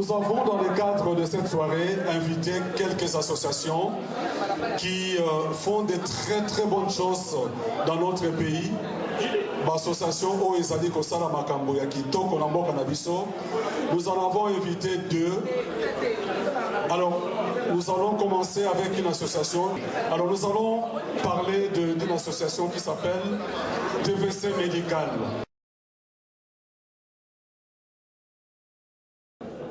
Nous avons, dans le cadre de cette soirée, invité quelques associations qui font de très bonnes choses dans notre pays. L'association Oezali Kosala Makambo ya Kitoko na mboka na biso. Nous en avons invité deux. Alors, nous allons commencer avec une association. Alors, nous allons parler d'une association qui s'appelle TVC Médical.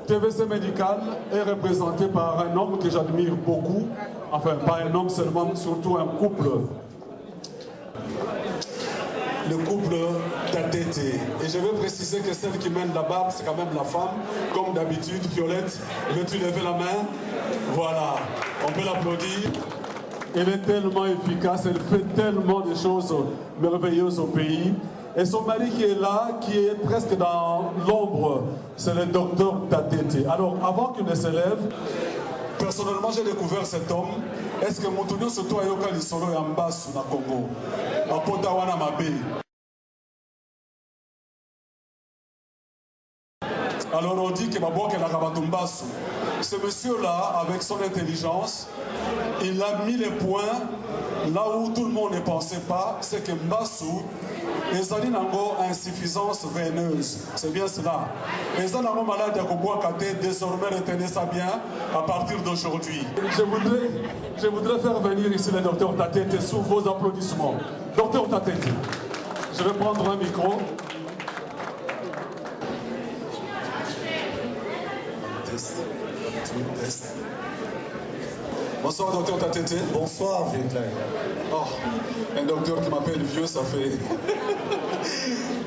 TVC Médical est représenté par un homme que j'admire beaucoup. Enfin, pas un homme seulement, surtout un couple. Le couple Tatete. Et je veux préciser que celle qui mène la barbe, c'est quand même la femme. Comme d'habitude, Violette, veux-tu lever la main? Voilà, on peut l'applaudir. Elle est tellement efficace, elle fait tellement de choses merveilleuses au pays. Et son mari qui est là, qui est presque dans l'ombre, c'est le docteur Tatete. Alors, avant qu'il ne se lève, personnellement, j'ai découvert cet homme. Est-ce que Moutounio se toit yoka lisolo yambasu na Congo? Apota wana mabe. Alors on dit que Maboke na Kabatumbasu. Ce monsieur-là, avec son intelligence, il a mis les points là où tout le monde ne pensait pas, c'est que Mbasu, les Alinango a insuffisance veineuse. C'est bien cela. Les Alinango malades à Kobouakate, désormais retenez ça bien à partir d'aujourd'hui. Je voudrais faire venir ici le docteur Tatete sous vos applaudissements. Docteur Tatete, je vais prendre un micro. Test. Bonsoir, docteur Tatete. Bonsoir, vieux Claire. Oh, un docteur qui m'appelle vieux, ça fait...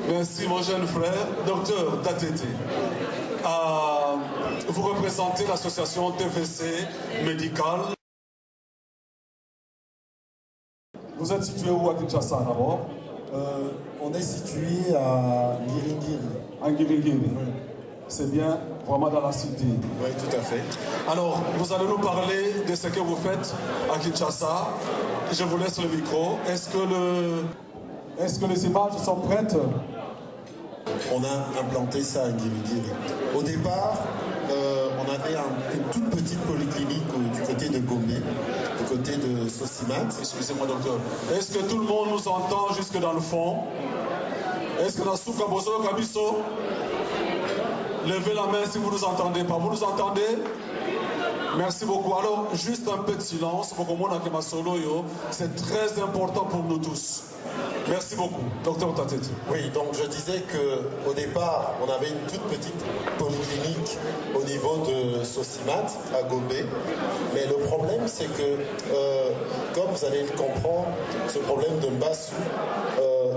Merci, mon jeune frère. Docteur Tatete, vous représentez l'association TVC Médical. Vous êtes situé où à Kinshasa, d'abord? On est situé à Ngiringiri. À Ngiringiri. Oui. C'est bien, vraiment dans la cité. Oui, tout à fait. Alors, vous allez nous parler de ce que vous faites à Kinshasa. Je vous laisse le micro. Est-ce que les images sont prêtes? On a implanté ça à Ngiringiri. Au départ, on avait une toute petite polyclinique du côté de Gombe, du côté de Sosimat. Excusez-moi, docteur. Est-ce que tout le monde nous entend jusque dans le fond? Est-ce que dans Souka Bozo Kabiso? Levez la main si vous nous entendez pas. Vous nous entendez? Merci beaucoup. Alors, juste un peu de silence. C'est très important pour nous tous. Merci beaucoup, docteur Tatete. Oui, donc je disais qu'au départ, on avait une toute petite polyclinique au niveau de Sosimat, à Gombe. Mais le problème, c'est que, comme vous allez le comprendre, ce problème de Mbassou,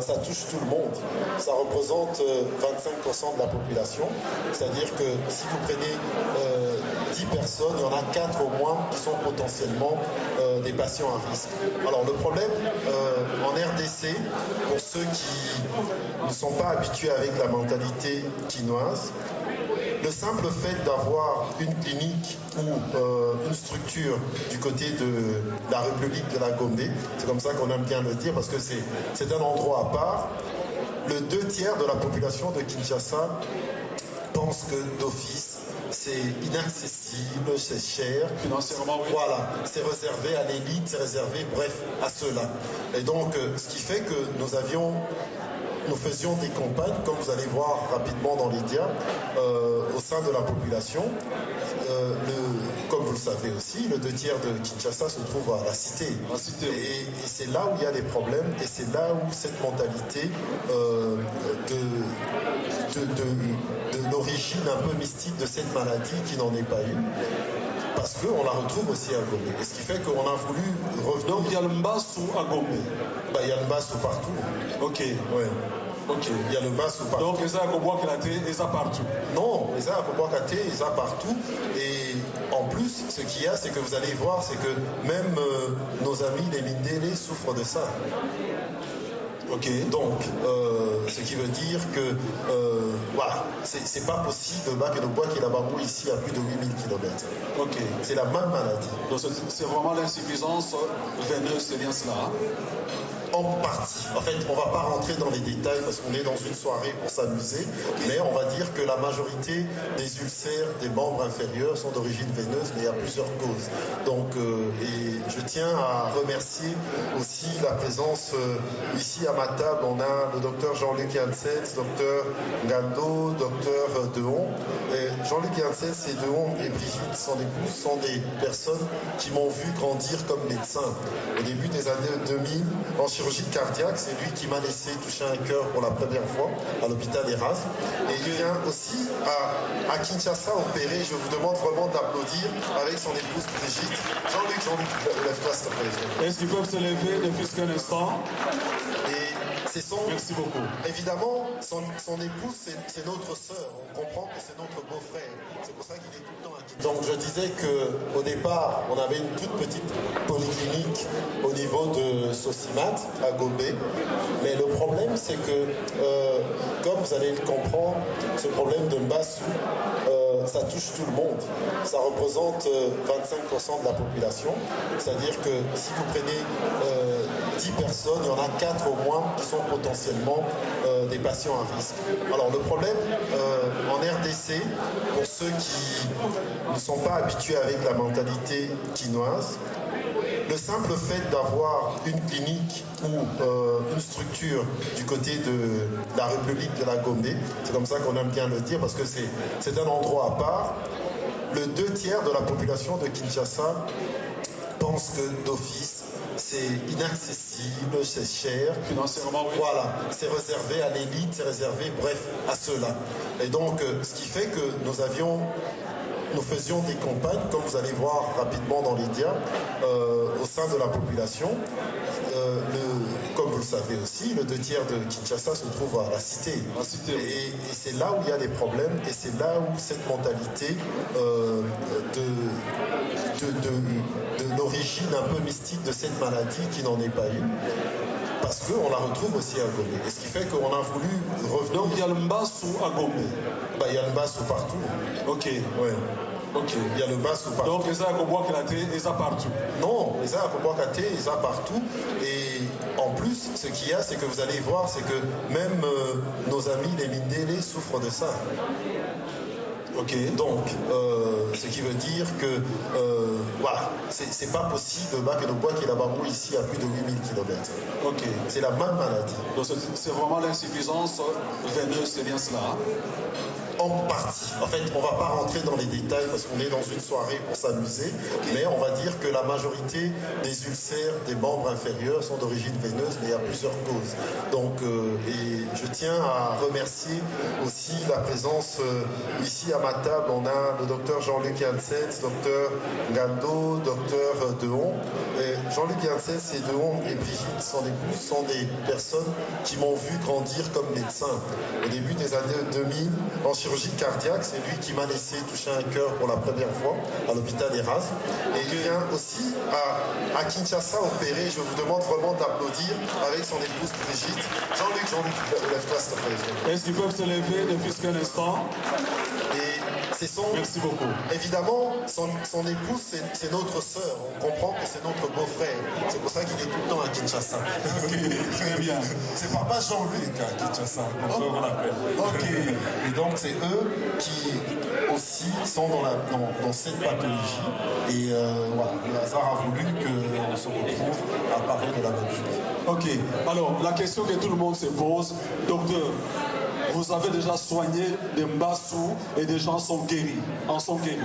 ça touche tout le monde. Ça représente 25% de la population. C'est-à-dire que si vous prenez 10 personnes, il y en a 4 au moins qui sont potentiellement des patients à risque. Alors le problème en RDC, pour ceux qui ne sont pas habitués avec la mentalité quinoise, le simple fait d'avoir une clinique ou une structure du côté de la République de la Gombe, c'est comme ça qu'on aime bien le dire, parce que c'est un endroit à part, le 2/3 de la population de Kinshasa pense que d'office, c'est inaccessible, c'est cher. Financièrement, oui. Voilà, c'est réservé à l'élite, c'est réservé, bref, à ceux-là. Et donc, ce qui fait que nous faisions des campagnes, comme vous allez voir rapidement dans les dias, au sein de la population. Comme vous le savez aussi, le 2/3 de Kinshasa se trouve à la cité. Et c'est là où il y a des problèmes, et c'est là où cette mentalité de l'origine un peu mystique de cette maladie qui n'en est pas une, parce qu'on la retrouve aussi à Gombe. Et ce qui fait qu'on a voulu revenir... Donc il y a le Mbassou à Gombe. Il y a le Mbassou partout. Ok. Ouais. Ok. Il y a le Mbassou partout. Donc les Akoboakate, ils ont partout. Non, les Akoboakate, ils ont partout. Et en plus, ce qu'il y a, c'est que vous allez voir, c'est que même nos amis les Mindélé souffrent de ça. Ok. Donc, ce qui veut dire que, voilà, c'est pas possible que le bois qui est là-bas ici à plus de 8000 km. Ok. C'est la même maladie. Donc c'est vraiment l'insuffisance veineuse, c'est bien cela. En partie. En fait, on ne va pas rentrer dans les détails parce qu'on est dans une soirée pour s'amuser, mais on va dire que la majorité des ulcères des membres inférieurs sont d'origine veineuse, mais il y a plusieurs causes. Donc, et je tiens à remercier aussi la présence ici à ma table. On a le docteur Jean-Luc Janssens, docteur Gando, docteur Dehon. Jean-Luc Janssens et Dehon et Brigitte, son épouse, sont des personnes qui m'ont vu grandir comme médecin. Au début des années 2000, en chirurgie cardiaque, c'est lui qui m'a laissé toucher un cœur pour la première fois à l'hôpital Erasme. Et il vient aussi à Kinshasa opérer. Je vous demande vraiment d'applaudir avec son épouse Brigitte. Jean-Luc, lève-toi s'il te plaît. Est-ce qu'ils peuvent se lever ne fût-ce qu'un instant? C'est son... Merci beaucoup. Évidemment, son épouse, c'est notre sœur. On comprend que c'est notre beau-frère. C'est pour ça qu'il est tout le temps à Kinshasa. Donc je disais qu'au départ, on avait une toute petite polyclinique au niveau de Sosimat, à Gombe. Mais le problème, c'est que, comme vous allez le comprendre, ce problème de Mbassou, ça touche tout le monde. Ça représente 25% de la population. C'est-à-dire que si vous prenez 10 personnes, il y en a 4 au moins qui sont potentiellement des patients à risque. Alors le problème en RDC, pour ceux qui ne sont pas habitués avec la mentalité quinoise, le simple fait d'avoir une clinique ou une structure du côté de la République de la Gombe, c'est comme ça qu'on aime bien le dire parce que c'est un endroit à part, le 2/3 de la population de Kinshasa pense que d'office, c'est inaccessible, c'est cher. Financièrement, oui. Voilà, c'est réservé à l'élite, c'est réservé, bref, à ceux-là. Et donc, ce qui fait que nous faisions des campagnes, comme vous allez voir rapidement dans les dias, au sein de la population. Comme vous le savez aussi, le 2/3 de Kinshasa se trouve à la cité. Et c'est là où il y a des problèmes, et c'est là où cette mentalité de l'origine un peu mystique de cette maladie qui n'en est pas une, parce qu'on la retrouve aussi à Gombe. Et ce qui fait qu'on a voulu revenir... Donc il y a le Mbassou à Gombe. Il y a le Mbassou partout. Ok. Ouais. Ok. Il y a le Mbassou partout. Donc les Akobois-Kalaté, ils sont partout. Non, les Akobois-Kalaté, ils sont partout. Et en plus, ce qu'il y a, c'est que vous allez voir, c'est que même nos amis les Mindélé souffrent de ça. Ok. Donc, ce qui veut dire que, voilà, c'est pas possible que le bois qui est là-bas ici à plus de 8000 km. Ok. C'est la même maladie. Donc c'est vraiment l'insuffisance veineuse, c'est bien cela. En partie. En fait, on ne va pas rentrer dans les détails parce qu'on est dans une soirée pour s'amuser, mais on va dire que la majorité des ulcères des membres inférieurs sont d'origine veineuse, mais il y a plusieurs causes. Donc, et je tiens à remercier aussi la présence ici à ma table. On a le docteur Jean-Luc Janssens, docteur Gando, docteur Dehon. Jean-Luc Janssens et Dehon et Brigitte, son épouse, sont des personnes qui m'ont vu grandir comme médecin. Au début des années 2000, en chirurgie cardiaque, c'est lui qui m'a laissé toucher un cœur pour la première fois à l'hôpital Erasme. Et il vient aussi à Kinshasa opérer. Je vous demande vraiment d'applaudir avec son épouse Brigitte. Jean-Luc, lève-toi s'il te plaît. Est-ce qu'ils peuvent se lever ne fût-ce qu'un instant? Merci beaucoup. Évidemment, son épouse, c'est notre sœur. On comprend que c'est notre beau-frère. C'est pour ça qu'il est tout le temps à Kinshasa. Okay, très bien. C'est papa Jean-Luc à Kinshasa, on l'appelle. Ok. Et donc, c'est eux qui aussi sont dans cette pathologie. Et voilà, le hasard a voulu qu'on se retrouve à parler de la même chose. Ok. Alors, la question que tout le monde se pose, docteur, vous avez déjà soigné des Mbassou et des gens sont guéris, en sont guéris.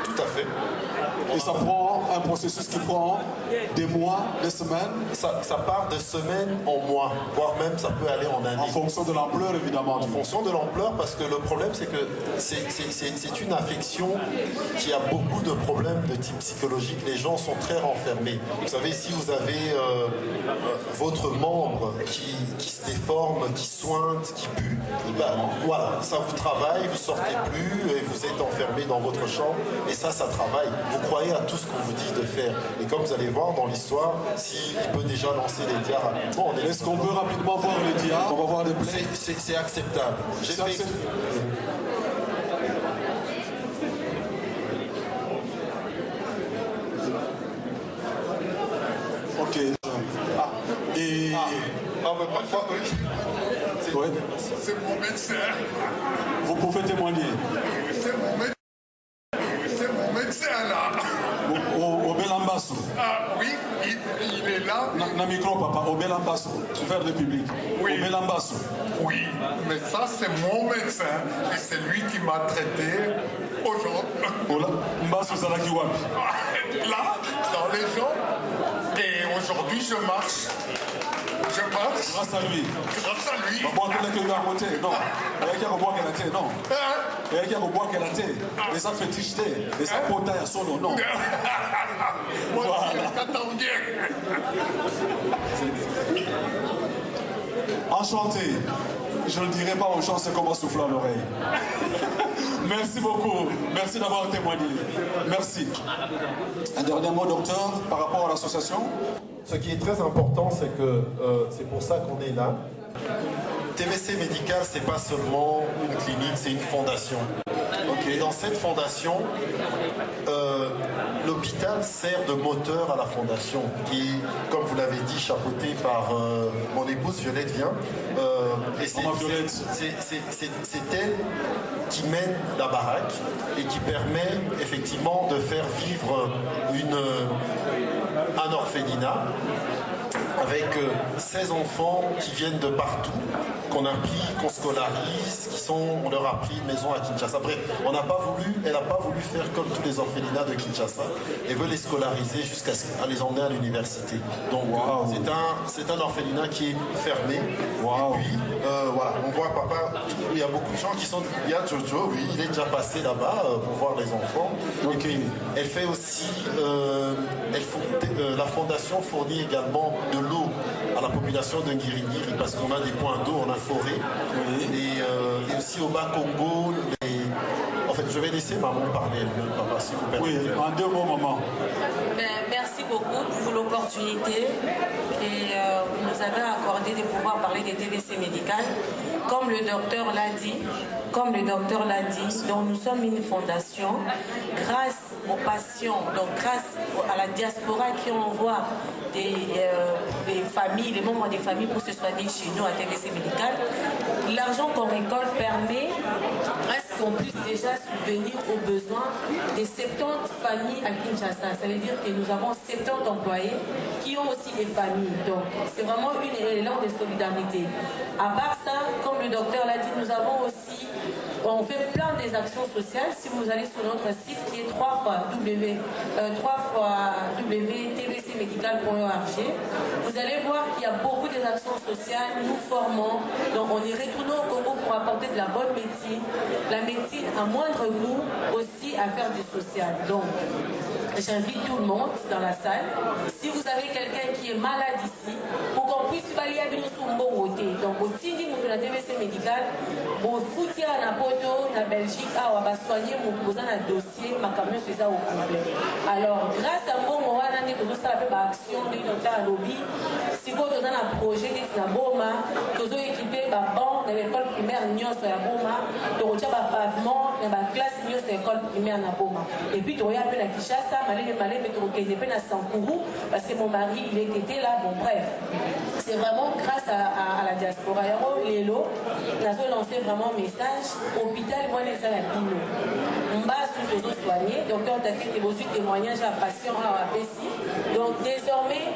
Tout à fait. Et ça prend un processus qui prend des mois, des semaines. Ça part de semaines en mois, voire même ça peut aller en années. En fonction de l'ampleur, évidemment. En fonction de l'ampleur, parce que le problème, c'est que c'est une affection qui a beaucoup de problèmes de type psychologique. Les gens sont très renfermés. Vous savez, si vous avez votre membre qui se déforme, qui sointe, qui pue, voilà, ça vous travaille, vous sortez plus, et vous êtes enfermé dans votre chambre, et ça travaille. Vous croyez à tout ce qu'on vous dit de faire. Et comme vous allez voir dans l'histoire, s'il peut déjà lancer les dias rapidement... Est-ce qu'on peut rapidement voir les dias? On va voir les plaies. C'est acceptable. Ok. Ouais. C'est mon médecin. Vous pouvez témoigner. C'est mon médecin là. Au Belambasso. Ah oui, il est là. Na micro, papa. Au Belambasso. Vers le public. Oui. Au Belambasso. Oui, mais ça c'est mon médecin et c'est lui qui m'a traité aujourd'hui. Mbasso Zalaki Wapi. Là, dans les jambes. Et aujourd'hui je marche. Je marche. Grâce à lui. Grâce à lui. Non. Il y a qui a reboire qu'elle a été, non. Il y a qui a reboire qu'elle a été. Et ça fétiche, et ça potaille à solo, non. Voilà. Attendez. Enchanté. Je ne dirai pas aux gens, c'est comme un souffle à l'oreille. Merci beaucoup. Merci d'avoir témoigné. Merci. Un dernier mot, docteur, par rapport à l'association? Ce qui est très important, c'est que c'est pour ça qu'on est là. TVC Médical, c'est pas seulement une clinique, c'est une fondation. Et dans cette fondation, l'hôpital sert de moteur à la fondation, qui, comme vous l'avez dit, chapeauté par mon épouse Violette vient. Et c'est elle qui mène la baraque et qui permet effectivement de faire vivre un orphelinat avec 16 enfants qui viennent de partout, qu'on implique, qu'on scolarise, on leur a pris une maison à Kinshasa. Après, elle n'a pas voulu faire comme tous les orphelinats de Kinshasa. Elle veut les scolariser jusqu'à les emmener à l'université. Donc c'est un orphelinat qui est fermé. Wow. Et puis, voilà, on voit papa, il y a beaucoup de gens qui sont... Il y a Jojo, oui, il est déjà passé là-bas pour voir les enfants. Okay. Et puis, elle fait aussi... la fondation fournit également de l'eau à la population de Ngiri-Ngiri parce qu'on a des points d'eau, on a forêt. Oui. Et aussi au Bas-Congo, en fait, je vais laisser maman parler elle-même, papa, si vous permettez. Oui, en 2 mots, maman. Merci beaucoup pour l'opportunité et vous nous avez accordé de pouvoir parler des TVC médicales. Comme le docteur l'a dit, donc nous sommes une fondation grâce aux patients, donc grâce à la diaspora qui envoie des familles, les membres des familles pour se soigner chez nous à TVC Médical. L'argent qu'on récolte permet à ce qu'on puisse déjà subvenir aux besoins des 70 familles à Kinshasa. Ça veut dire que nous avons 70 employés qui ont aussi des familles. Donc c'est vraiment une élan de solidarité. À part ça, comme le docteur l'a dit, nous avons aussi, on fait plein des actions sociales. Si vous allez sur notre site qui est www.tvcmedical.org, vous allez voir qu'il y a beaucoup d'actions sociales. Nous formons, donc on est retourné au Congo pour apporter de la bonne médecine, la médecine à moindre coût, aussi à faire du social. Donc j'invite tout le monde dans la salle. Si vous avez quelqu'un qui est malade ici, pour qu'on puisse balayer à donc au Tindi, nous la TVC médical, au foutier à Napoto, na Belgique, on va soigner mon un dossier, ma camion c'est ça au complet. Alors, grâce à moi, on va aller dans ça la action de notre lobby. Si vous avez un projet de la Boma, que vous avez équipé ma banque de l'école primaire Nyos à la Boma, donc on a un pavement dans la classe Nyos de l'école primaire à la Boma. Et puis, on a un peu la Kinshasa, mais on a Sankourou, parce que mon mari, il était là, bon bref. C'est vraiment grâce à la diaspora. Lélo, nous avons lancé vraiment un message. Hôpital, moi, les Salapino. On va se soigner. Donc, on a fait des témoignages à patients à APC. Donc, désormais,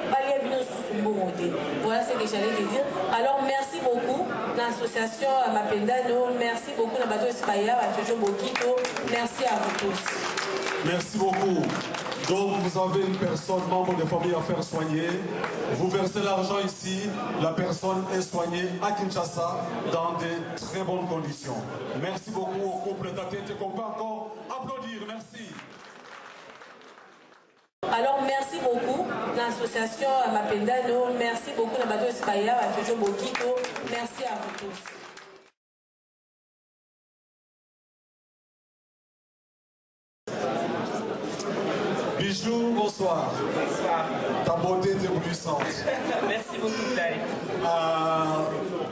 voilà ce que j'allais te dire. Alors, merci beaucoup l'association Mapendano. Merci beaucoup à Bato Espaya, à Jojo Bokito. Merci à vous tous. Merci beaucoup. Donc vous avez une personne, membre de famille à faire soigner. Vous versez l'argent ici, la personne est soignée à Kinshasa dans de très bonnes conditions. Merci beaucoup au couple Tatete qu'on peut encore applaudir. Merci. Alors merci beaucoup l'association Mapendano. Merci beaucoup à Bato Espaya, à Jojo Bokito. Merci à vous tous. Bijou, bonsoir. Bonsoir. Ta beauté est éblouissante. Merci beaucoup, Clay.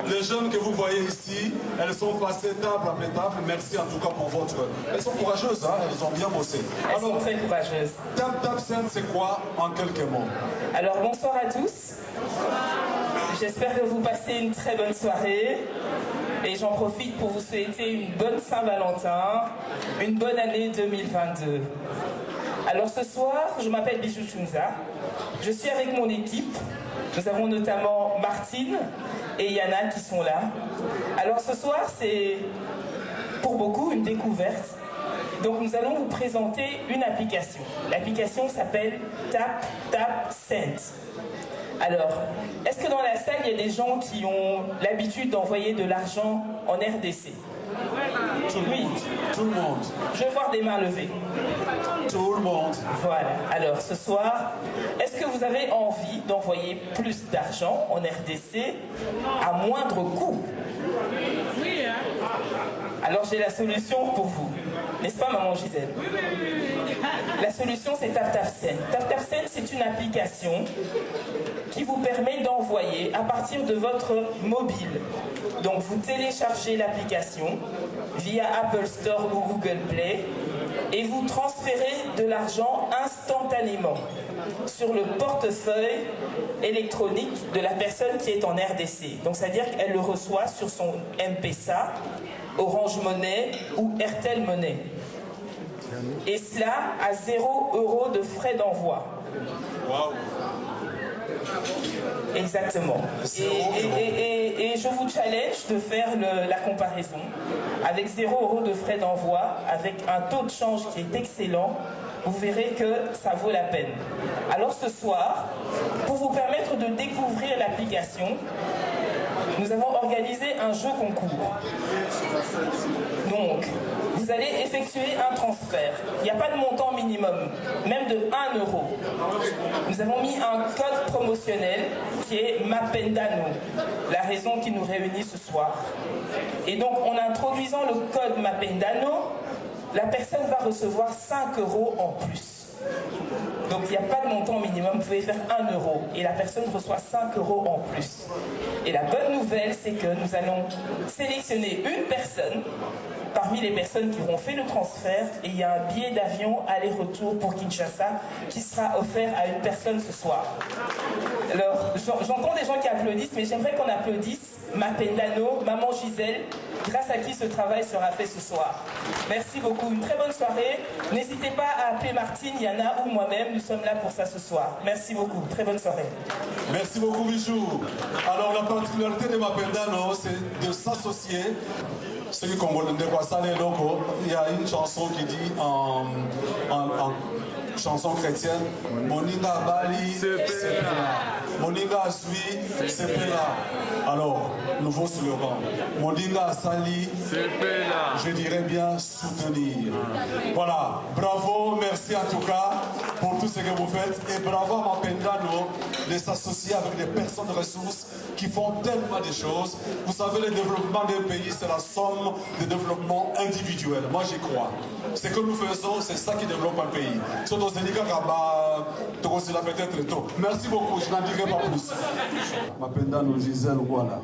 Les jeunes que vous voyez ici, elles sont passées table après table. Merci en tout cas pour votre... Elles sont courageuses, hein? Elles ont bien bossé. Elles sont très courageuses. Tap Scène, c'est quoi en quelques mots? Alors, bonsoir à tous. J'espère que vous passez une très bonne soirée. Et j'en profite pour vous souhaiter une bonne Saint-Valentin, une bonne année 2022. Alors ce soir, je m'appelle Bijou Chunza. Je suis avec mon équipe. Nous avons notamment Martine et Yana qui sont là. Alors ce soir, c'est pour beaucoup une découverte. Donc nous allons vous présenter une application. L'application s'appelle Tap Cent. Alors, est-ce que dans la salle, il y a des gens qui ont l'habitude d'envoyer de l'argent en RDC? Oui. Tout le monde. Je veux voir des mains levées. Tout le monde. Voilà. Alors, ce soir, est-ce que vous avez envie d'envoyer plus d'argent en RDC à moindre coût? Oui. Alors, j'ai la solution pour vous. N'est-ce pas, maman Gisèle? La solution, c'est TapTapSend. TapTapSend, c'est une application qui vous permet d'envoyer à partir de votre mobile. Donc, vous téléchargez l'application via Apple Store ou Google Play et vous transférez de l'argent instantanément sur le portefeuille électronique de la personne qui est en RDC. Donc, c'est-à-dire qu'elle le reçoit sur son M-Pesa, Orange Money ou Airtel Money. Et cela à 0 € de frais d'envoi. Waouh. Exactement. Et je vous challenge de faire la comparaison avec 0 € de frais d'envoi, avec un taux de change qui est excellent. Vous verrez que ça vaut la peine. Alors ce soir, pour vous permettre de découvrir l'application, nous avons organisé un jeu concours. Donc, vous allez effectuer un transfert. Il n'y a pas de montant minimum, même de 1 €. Nous avons mis un code promotionnel qui est Mapendano, la raison qui nous réunit ce soir. Et donc, en introduisant le code Mapendano, la personne va recevoir 5 € en plus. Donc il n'y a pas de montant minimum, vous pouvez faire 1 € et la personne reçoit 5 € en plus. Et la bonne nouvelle, c'est que nous allons sélectionner une personne parmi les personnes qui auront fait le transfert et il y a un billet d'avion aller-retour pour Kinshasa qui sera offert à une personne ce soir. Alors j'entends des gens qui applaudissent, mais j'aimerais qu'on applaudisse Mapendano, maman Gisèle, grâce à qui ce travail sera fait ce soir. Merci beaucoup, une très bonne soirée. N'hésitez pas à appeler Martine, Yana ou moi-même, nous sommes là pour ça ce soir. Merci beaucoup, très bonne soirée. Merci beaucoup, Bijou. Alors, la particularité de Mapendano, c'est de s'associer. Celui qu'on voit de Loco, il y a une chanson qui dit en chanson chrétienne, Moninga Bali, Moninga Asui, Sepela. Alors, nouveau slogan, Moninga Sali, je dirais bien soutenir. Voilà, bravo, merci en tout cas pour tout ce que vous faites et bravo à Mapendano de s'associer avec des personnes ressources qui font tellement de choses. Vous savez, le développement d'un pays, c'est la somme de développement individuel. Moi, j'y crois. Ce que nous faisons, c'est ça qui développe un pays. Merci beaucoup, je n'en dirai pas plus. Mapendano Gisèle, voilà.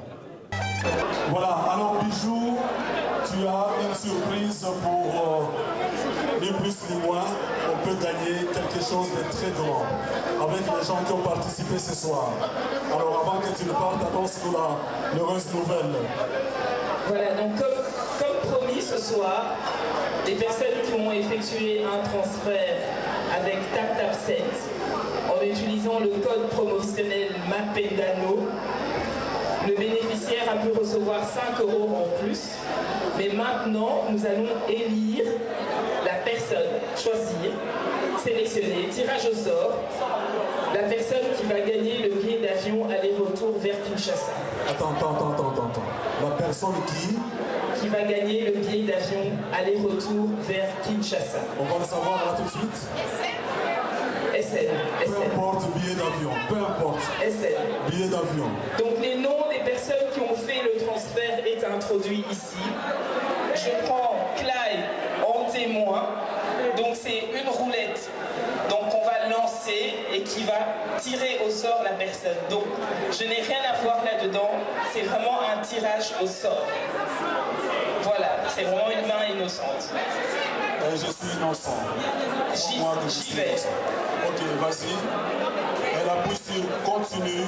Voilà, alors Bijou, tu as une surprise pour ni plus ni moins. On peut gagner quelque chose de très grand avec les gens qui ont participé ce soir. Alors avant que tu ne partes, annonce-nous l'heureuse nouvelle. Voilà, donc comme promis ce soir, les personnes qui ont effectué un transfert avec TapTapSend en utilisant le code promotionnel Mapendano, le bénéficiaire a pu recevoir 5 € en plus. Mais maintenant, nous allons élire la personne, choisir, sélectionner, tirage au sort, la personne qui va gagner le billet d'avion aller-retour vers Kinshasa. Attends. La personne qui va gagner le billet d'avion aller-retour vers Kinshasa. On va le savoir là tout de suite. SN. Peu importe, billet d'avion. Peu importe. SN. Billet d'avion. Donc les noms des personnes qui ont fait le transfert est introduit ici. Je prends Clay en témoin. Donc c'est une roulette. Donc on et qui va tirer au sort la personne. Donc, je n'ai rien à voir là-dedans. C'est vraiment un tirage au sort. Voilà, c'est vraiment une main innocente. Je suis innocent. J'y vais. Ok, vas-y. Elle appuie sur continue.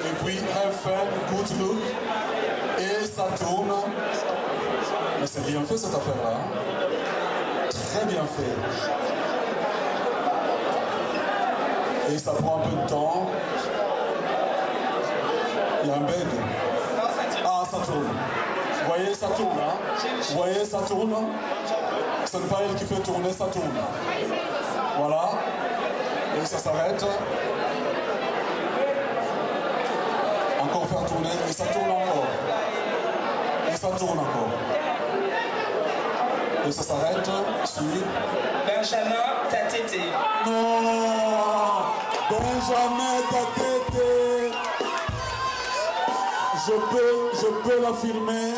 Et puis, have fun, good look. Et ça tourne. Mais c'est bien fait cette affaire-là. Très bien fait. Et ça prend un peu de temps. Il y a un bug. Ah, ça tourne. Vous voyez, ça tourne. Hein? Vous voyez, ça tourne. Ce n'est pas elle qui fait tourner, ça tourne. Voilà. Et ça s'arrête. Encore faire tourner. Et ça tourne encore. Et ça tourne encore. Et ça s'arrête sur... Benjamin Tatete. Non, Benjamin Tatete. Je peux l'affirmer.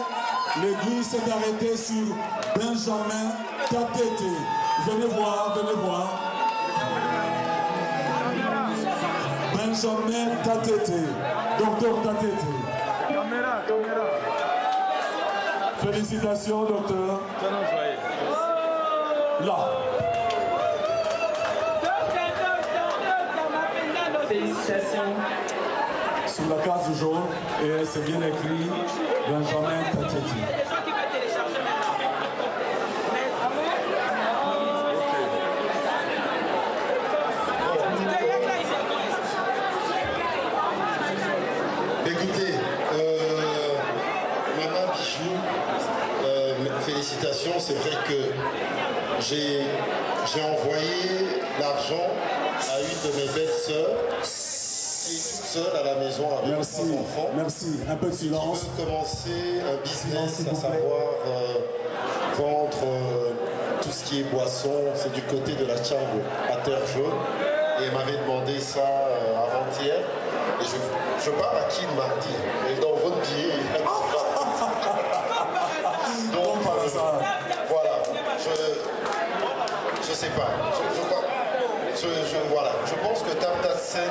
L'église s'est arrêtée sur Benjamin Tatete. Venez voir, venez voir. Benjamin Tatete. Docteur Tatete. Félicitations, docteur. Là. Félicitations. Sur la case jaune, et c'est bien écrit Benjamin Tatete. Écoutez, Maman Bijou, félicitations. C'est vrai que j'ai envoyé l'argent à une de mes belles sœurs qui est toute seule à la maison avec Merci, 3 enfants. merci. Un peu de silence. Qui veut commencer un business, S'il à vous plaît. savoir vendre tout ce qui est boisson. C'est du côté de la Tchango, à Terre Jaune. Et elle m'avait demandé ça avant-hier. Et je parle à qui le mardi? Et dans votre billet, il y a donc, voilà, je sais pas. Voilà, je pense que Tapta Scène,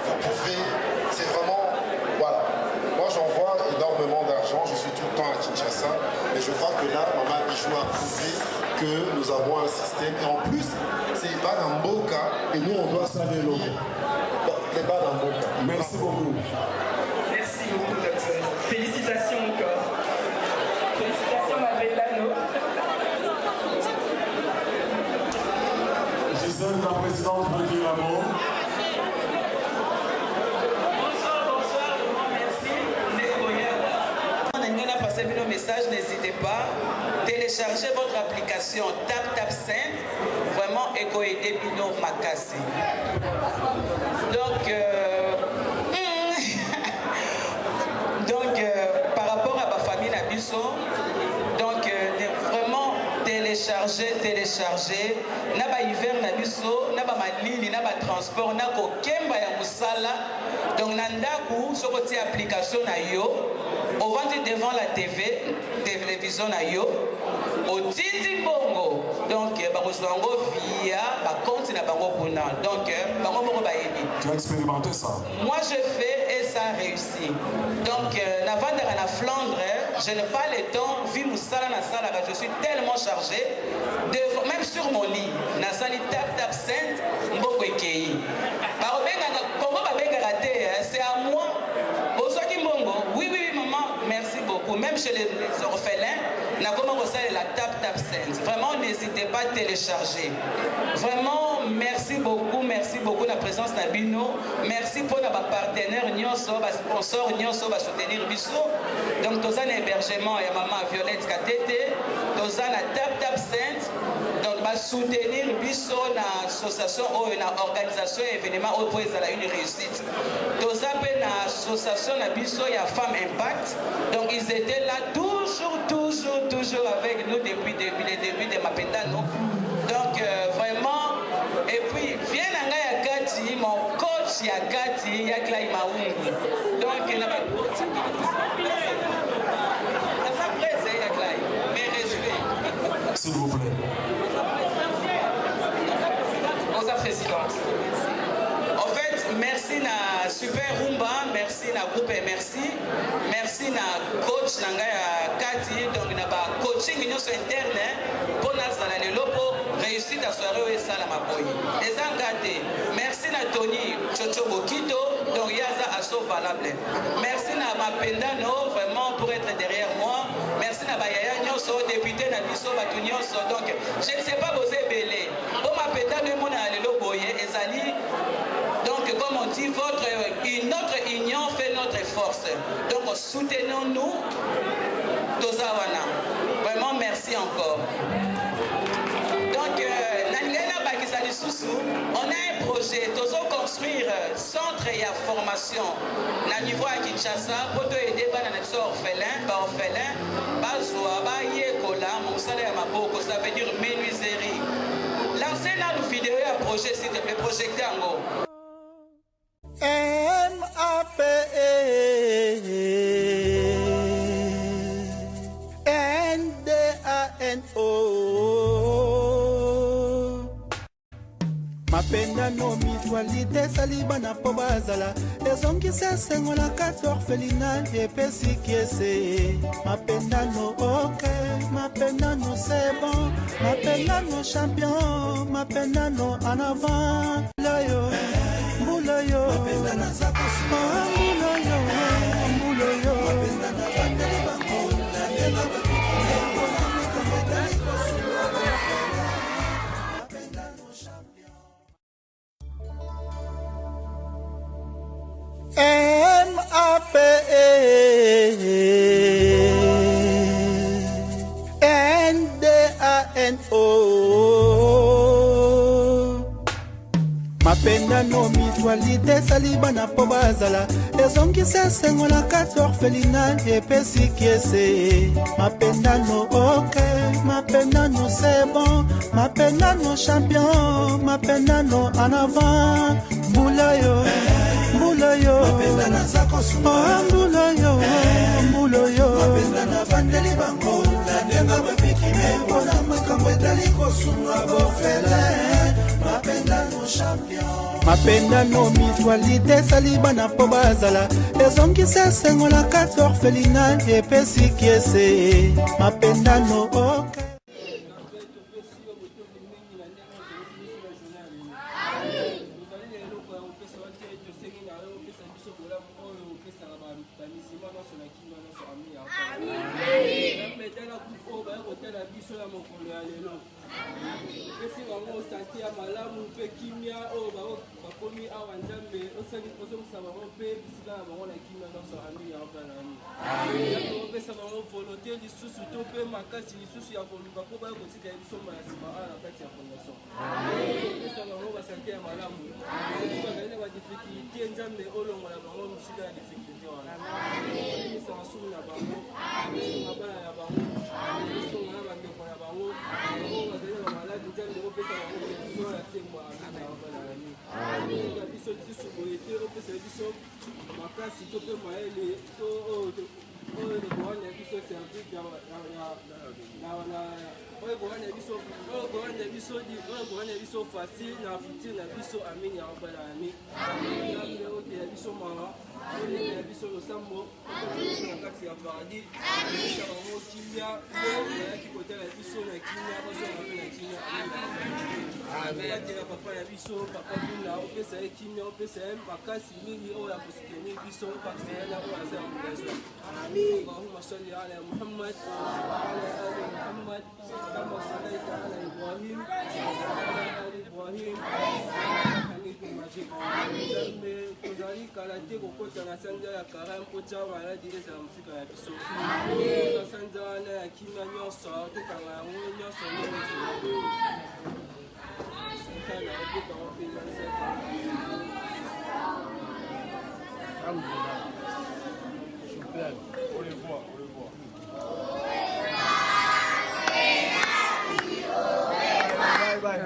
vous pouvez, c'est vraiment, voilà. Moi j'envoie énormément d'argent, je suis tout le temps à Kinshasa, mais je crois que là, Maman Bijou a prouvé que nous avons un système. Et en plus, c'est Banamboka, et nous on doit saluer l'autre. Les Banamboka. Merci beaucoup. Merci beaucoup, docteur. Félicitations encore. Félicitations, ma belle Lano. Gisèle, la présidente veut dire un mot. Bonsoir, merci. On a passé nos messages, n'hésitez pas. Téléchargez votre application TapTapSend. Vraiment, éco-aider Bino Makassi. Donc, par rapport à ma famille Nabiso, donc vraiment télécharger, na ba hiver Nabiso, na ba malili, na ba transport, na ko kemba ya musala. Donc nandaku sokoti application na yo, au vendre devant la télévision na yo, au titi bongo. Donc bakozwango via ba compte na bango pona. Donc bango moko ba yebi. Tu as expérimenté ça? Moi je fais et ça a réussi. Donc la vente à la Flandre, je n'ai pas le temps, vu Moussala na sala, je suis tellement chargé, même sur mon lit, na sali TapTapSend, mboko ekei. C'est à moi. Oui, maman, merci beaucoup. Même chez les orphelins, on a commencé la TapTapSend. Vraiment, n'hésitez pas à télécharger. Vraiment, merci beaucoup la présence d'Abino. Merci pour nos partenaires, nos sponsors, nos soutenir Bisso. Donc, tous un hébergement, il y a maman Violette Katete, tous un TapTapSend. Donc, soutenir Bisso, l'association ou une organisation événement au point de une réussite. Tous un association Bisso, il y a Femmes Impact. Donc, ils étaient là toujours avec nous depuis le début de Mapendano. Donc, vraiment, et puis, viens à Yakati, mon coach Yakati, Yaklai Maungu. Donc, il y a pas de coach. S'il vous plaît. Présidente. super rumba, merci na groupe merci. Merci na coach na ngai ya Kati, donc na ba coaching nyonso interne pour nazala lelo po réussite à soirée oyo esalama boye. Eza ngate. Merci na Tony Chocho Bokito, donc yaza asso valable. Merci na Mapendano vraiment pour être derrière moi. Merci na Bayaya nyonso député na biso batu nyonso. Donc je ne sais pas bosé belé. Bon Mapendano mona lelo boye ezali. Donc comme on dit notre union fait notre force. Donc soutenons-nous Tozawana. Vraiment merci encore. Donc on a un projet de construire centre et formation na niveau à Kinshasa pour aider les orphelins, ça veut dire menuiserie. Lancez dans nos vidéos un projet s'il te plaît, projectez en haut. Mapenda no mutualité salibana po bazala ezongisa sengo na kati orphelinat epesi kiese mapenda no ok mapenda no c'est bon mapenda no champion mapenda no en avant loyo muloyo mapenda na zako muloyo muloyo mapenda na bandeli bango na ndenga Mapenda no mutualité salibana po bazala ezongisa sengo na kati orphelinat epesi kiese mapenda no ok mapenda no c'est bon mapenda no champion mapenda no en avant muloyo muloyo mapenda na zako muloyo muloyo mapenda na vandeli bango na ndenga mapikime mpona makambo etali kosunga bofele mapenda no champion mapenda no mutualité salibana po bazala ezongisa sengo na kati orphelinat epesi kiese mapenda no ok اللهم صل على محمد وعلى آل محمد كما صليت على إبراهيم وعلى آل إبراهيم حميد مجيد. كذلك على تيغو كوتا نسانجا يا كرام كوتا وعلى ديريس المسيكا يا بيسو نسانجا أنا كيما نيوصا تكالا نيوصا On les voit, on les voit. Bye bye.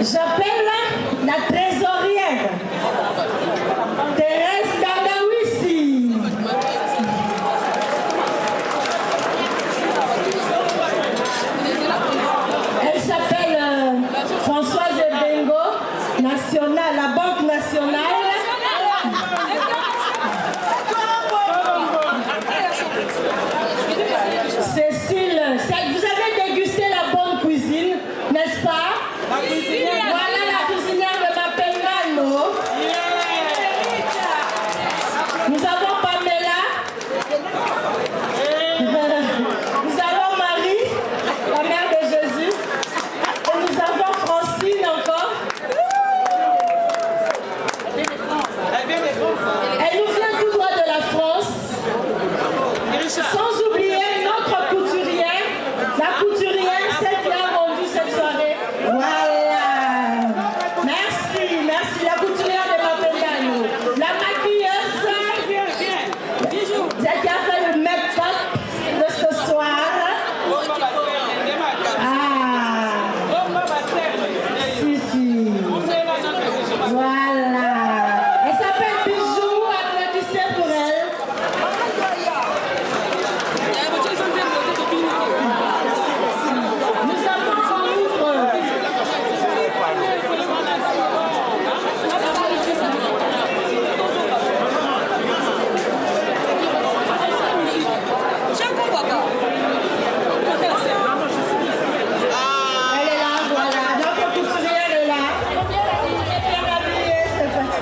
J'appelle la trésorière, Thérèse Dandawissi. Elle s'appelle Françoise Bengo, nationale, la Banque nationale. Cécile, vous avez dégusté la bonne cuisine, n'est-ce pas? Voilà la cuisinière de Mapendano. Nous avons Pamela. Nous avons Marie, la mère de Jésus. Et nous avons Francine encore. Elle nous vient tout droit de la France. Sans oublier notre couturière, la couturière, celle qui a rendu cette soirée. Voilà. Merci, merci. La couturière de Mapendano. La maquilleuse, celle qui a fait le make-up de ce soir. Ah. Si, si. Voilà. Elle s'appelle Bijou. Applaudissez pour elle. Nous avons en outre elle est là, voilà. Notre couturière est là. Bien habillée, c'est parti.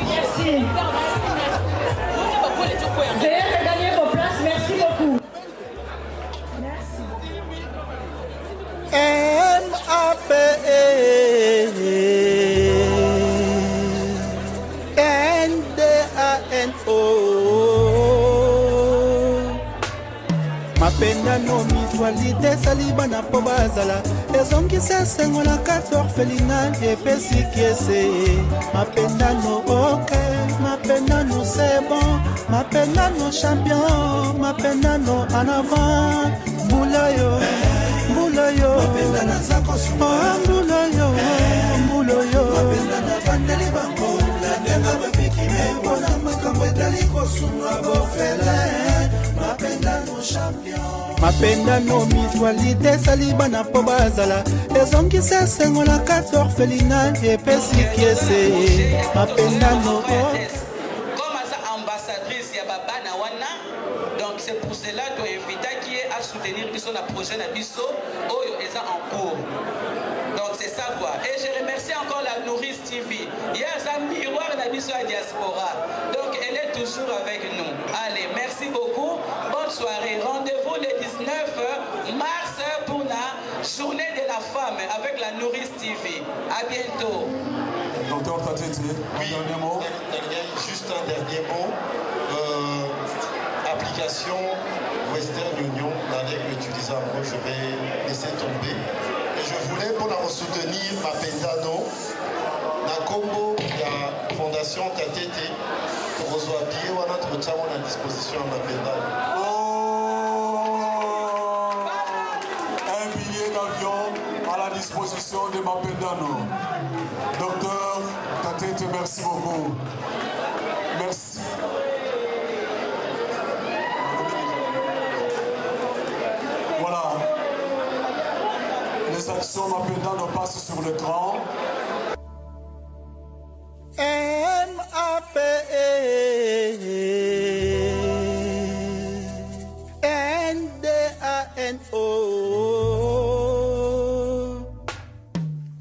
Merci. Veuillez regagner vos places. Merci beaucoup. Merci. Mapendano mutualité salibana po bazala ezongisa esengo na kati orphelinat epesi kiese. Mapendano ok, Mapendano c'est bon, Mapendano champion, Mapendano en avant. Mbulayo, mbulayo, oh mbulayo, mbulayo. Mapendano mutualité salibana po bazala ezongisa esengo na kati orphelinat epesi kiese. Mapendano comme ça ambassadrice ya babana wana, donc c'est pour cela que invita qui est à soutenir biso na projet na biso oyo eza en cours. Donc c'est ça quoi. Et je remercie encore la Nourrice TV. Il y a un miroir na biso à diaspora. Donc elle est toujours avec nous. Allez, merci beaucoup. Bonne soirée. Rendez-vous le 19 mars pour la journée de la femme avec la Nourrice TV. À bientôt. Docteur Tatete, un dernier mot. Juste un dernier mot. Application Western Union, dans laquelle utilisant, moi je vais laisser tomber. Et je voulais pour la soutenir Mapendano, na Combo, il y a Fondation Tatete, pour rejoindre notre chamo à disposition à Mapendano. Un billet d'avion à la disposition de Mapendano. Docteur Tatete, merci beaucoup. Merci. Voilà. Les actions Mapendano passent sur l'écran.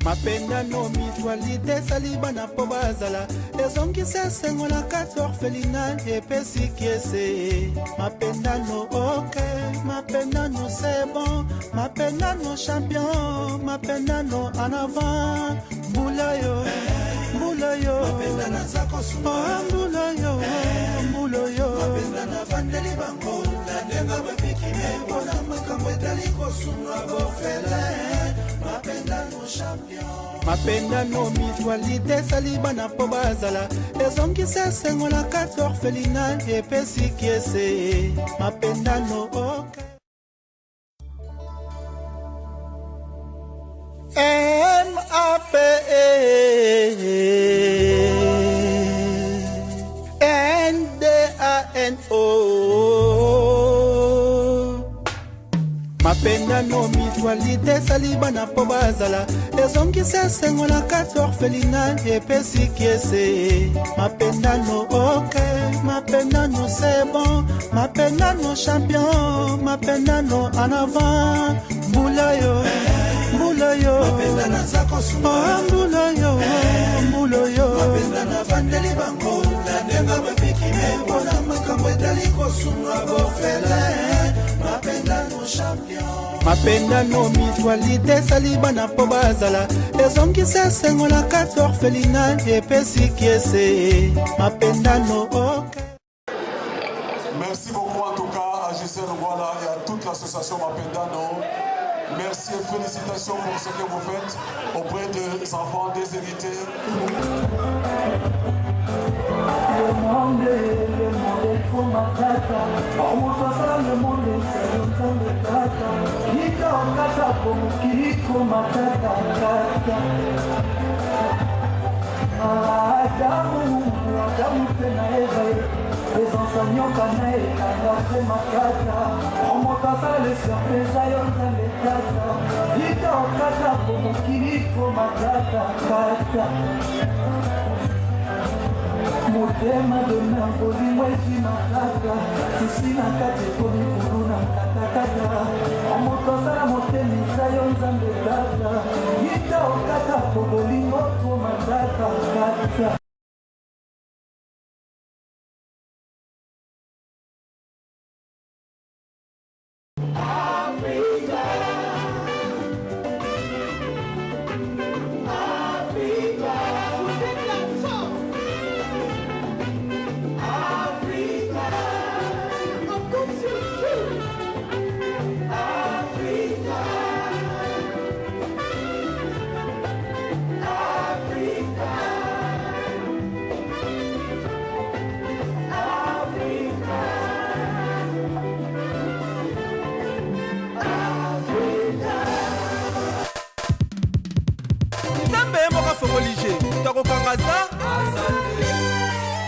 Mapendano mutualité salibana po bazala ezongisa esengo na kati orphelinat epesi kiese. Mapendano ok, Mapendano c'est bon, Mapendano champion, Mapendano en avant. Mbulayo, mbulayo, oh mbulayo, mbulayo. Mapendano champion. mapendano mutualité saliba na po bazala ezongisa esengo na kati orphelinat epesi kiese mapendano oke MAPE NDANO mapendano mutualité saliba na po bazala ezongisa esengo na kati orphelinat epesi kiese mapendano oke mapendano c'est bon mapendano champion mapendano en avant mbulayo mbulayo mbulayo mbulayo mapendano vandeli bango na ndenga bapikime mpona makambo etali kosunwa bofele mapendano champion mapendano mutualité saliba na po bazala ezongisa esengo na kati orphelinat epesi kiese mapendano oke. Merci beaucoup en tout cas à Gisèle Ngwala et à toute l'association Mapendano. Merci et félicitations pour ce que vous faites auprès des enfants déshérités. Le monde est trop matata. On monte le monde c'est un temps de tata. Nika okata pour kiko matata tata. Adamu pena Eva. Les enseignants connaissent la trop matata. On monte le surprise à yon de tata. Nika okata pour kiko matata tata. Motema dona bolingo ezimakaka sisi na kati ekomi kulu na katakata moto asala motema eza yo nzambe kaka yita okata po bolingo tomataka kata. Nzambe moko fongolige, toko kangaza.